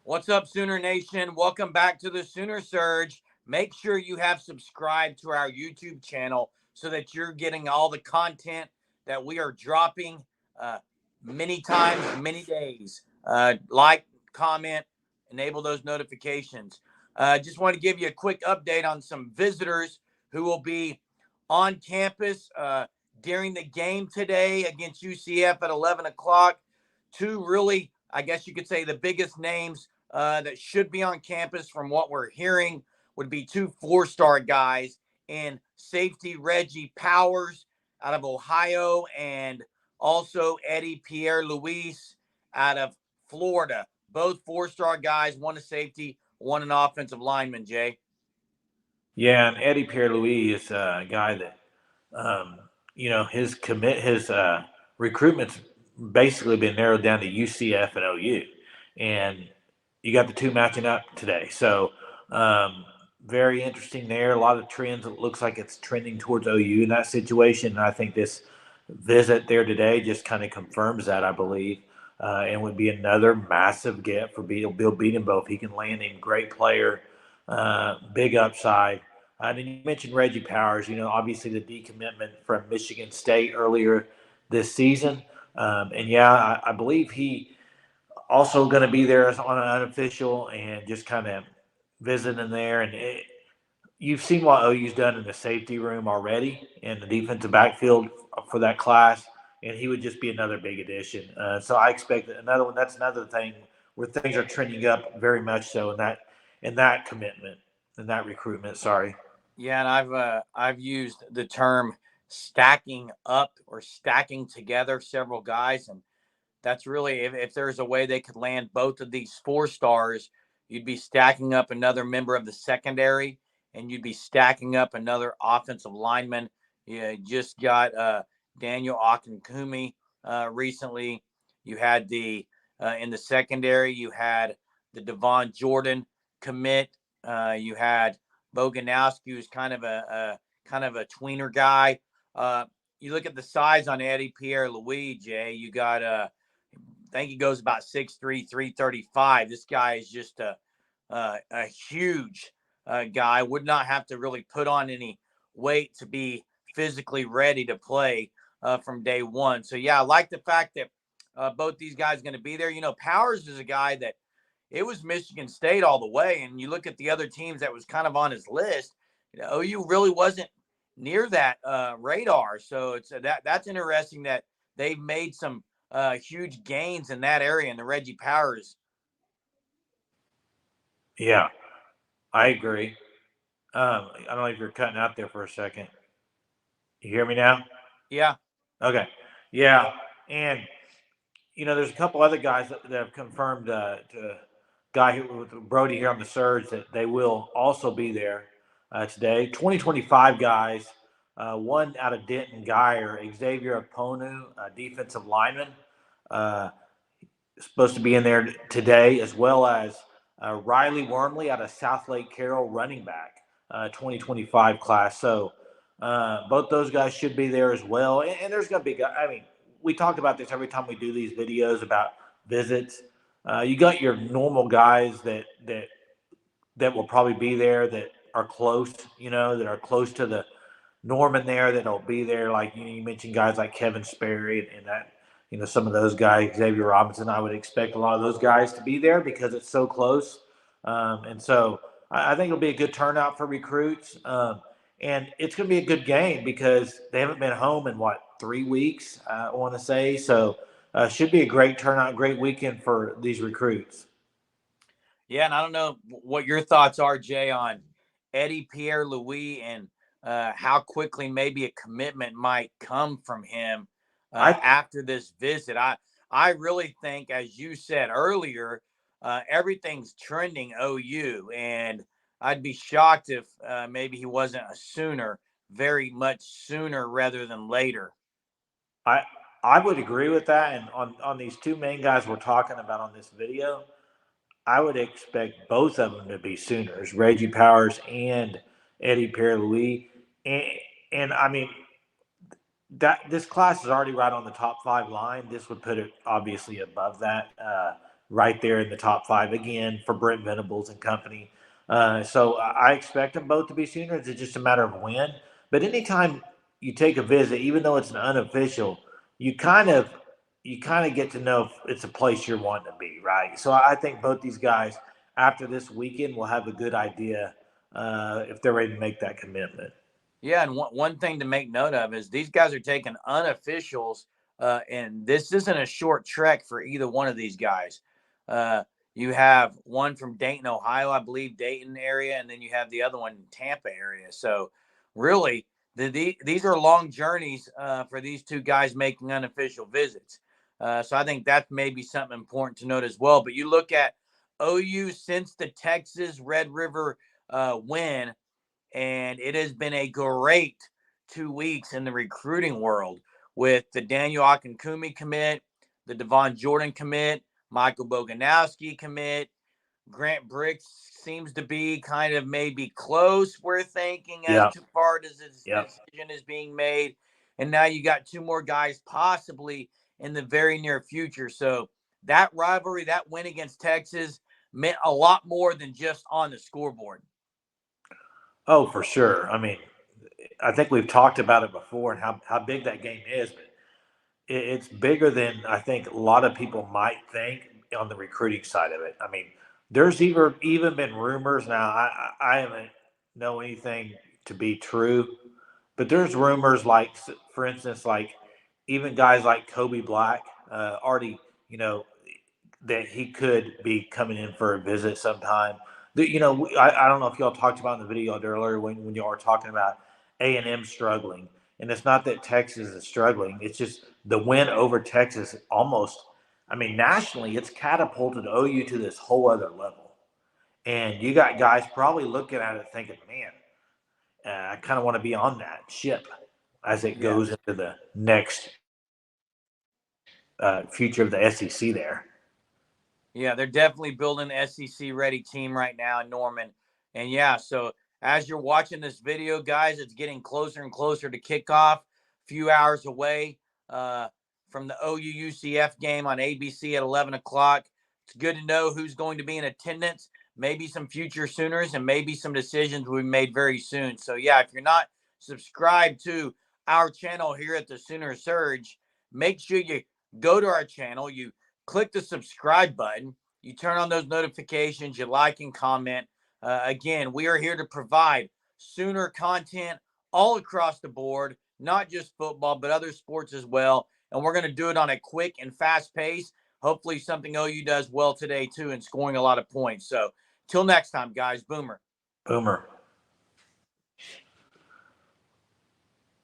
What's up, Sooner Nation? Welcome back to the Sooner Surge. Make sure you have subscribed to our YouTube channel so that you're getting all the content that we are dropping uh, many times, many days. Like, comment, enable those notifications. Just want to give you a quick update on some visitors who will be on campus during the game today against UCF at 11 o'clock. Two really, I guess you could say, the biggest names that should be on campus from what we're hearing would be two four-star guys in safety Reggie Powers out of Ohio and also Eddie Pierre Luis out of Florida. Both four-star guys, one a safety, one an offensive lineman, Jay. Yeah, and Eddie Pierre Louis is a guy that, um, his recruitment's basically been narrowed down to UCF and OU, and you got the two matching up today. So, very interesting there. A lot of trends. It looks like it's trending towards OU in that situation, and I think this visit there today just kind of confirms that. I believe. And would be another massive get for Bill Bedenboth. He can land him, great player, big upside. And then you mentioned Reggie Powers. Obviously the decommitment from Michigan State earlier this season, and yeah, I believe he also going to be there as on an unofficial and just kind of visiting there. And you've seen what OU's done in the safety room already in the defensive backfield for that class, and he would just be another big addition. So I expect that another one. That's another thing where things are trending up very much so in that commitment in that recruitment. Sorry. Yeah, and I've used the term stacking up or stacking together several guys, and that's really if there's a way they could land both of these four stars, you'd be stacking up another member of the secondary, and you'd be stacking up another offensive lineman. You just got Daniel Akinkumi recently. You had the in the secondary, you had the Devon Jordan commit. You had Boganowski, who's kind of a tweener guy. Uh, you look at the size on Eddie Pierre Louis, Jay. You got I think he goes about 6'3", 335. This guy is just a huge guy. Would not have to really put on any weight to be physically ready to play from day one. So yeah, I like the fact that both these guys are going to be there. Powers is a guy that it was Michigan State all the way, and you look at the other teams that was kind of on his list. OU really wasn't near that radar. So it's that's interesting that they've made some huge gains in that area in the Reggie Powers. Yeah, I agree. I don't know if you're cutting out there for a second. You hear me now? Yeah. Okay. Yeah, and there's a couple other guys that have confirmed to guy who with Brody here on the Surge that they will also be there today. 2025 guys, one out of Denton Geyer, Xavier Aponu, defensive lineman, uh, supposed to be in there today, as well as Riley Wormley out of South Lake Carroll, running back, 2025 class. So both those guys should be there as well. And there's going to be, I mean, we talk about this every time we do these videos about visits. You got your normal guys that will probably be there that are close, that are close to the Norman there that'll be there. Like you mentioned, guys like Kevin Sperry and that. Some of those guys, Xavier Robinson. I would expect a lot of those guys to be there because it's so close, and so I think it'll be a good turnout for recruits. And it's going to be a good game because they haven't been home in 3 weeks. I want to say so. Should be a great turnout, great weekend for these recruits. Yeah, and I don't know what your thoughts are, Jay, on Eddie Pierre Louis and how quickly maybe a commitment might come from him I after this visit. I really think, as you said earlier, everything's trending OU, and I'd be shocked if maybe he wasn't a Sooner, very much sooner rather than later. I I would agree with that. And on these two main guys we're talking about on this video, I would expect both of them to be Sooners, Reggie Powers and Eddie Pierre Louis. And, and I mean, that this class is already right on the top five line. This would put it obviously above that. right there in the top 5 again for Brent Venables and company. So I expect them both to be Sooners. It's just a matter of when. But anytime you take a visit, even though it's an unofficial, you kind of get to know if it's a place you're wanting to be, right? So I think both these guys after this weekend will have a good idea if they're ready to make that commitment. Yeah, and one thing to make note of is these guys are taking unofficials, and this isn't a short trek for either one of these guys. Uh, you have one from Dayton, Ohio, I believe, Dayton area, and then you have the other one in Tampa area. So, really, these are long journeys for these two guys making unofficial visits. So, I think that may be something important to note as well. But you look at OU since the Texas Red River win, and it has been a great 2 weeks in the recruiting world with the Daniel Akinkumi commit, the Devon Jordan commit, Michael Boganowski commit. Grant Bricks seems to be kind of maybe close, we're thinking, as Yeah. too far as his Yeah. decision is being made. And now you got two more guys possibly in the very near future. So that rivalry, that win against Texas, meant a lot more than just on the scoreboard. Oh, for sure. I mean, I think we've talked about it before and how big that game is, but it's bigger than I think a lot of people might think on the recruiting side of it. I mean, there's even been rumors now. I haven't know anything to be true, but there's rumors like, for instance, like even guys like Kobe Black already, you know, that he could be coming in for a visit sometime. I don't know if y'all talked about in the video earlier when y'all were talking about A&M struggling, and it's not that Texas is struggling. It's just the win over Texas almost. I mean, nationally, it's catapulted OU to this whole other level, and you got guys probably looking at it thinking, "Man, I kind of want to be on that ship as it Yeah. goes into the next future of the SEC." There. Yeah, they're definitely building an SEC ready team right now in Norman. And yeah, so as you're watching this video, guys, it's getting closer and closer to kickoff, a few hours away uh, from the OU UCF game on ABC at 11 o'clock. It's good to know who's going to be in attendance, maybe some future Sooners, and maybe some decisions will be made very soon. So, yeah, if you're not subscribed to our channel here at the Sooner Surge, make sure you go to our channel. You click the subscribe button. You turn on those notifications. You like and comment. Again, we are here to provide Sooner content all across the board, not just football, but other sports as well. And we're going to do it on a quick and fast pace. Hopefully, something OU does well today, too, in scoring a lot of points. So, till next time, guys, Boomer. Boomer.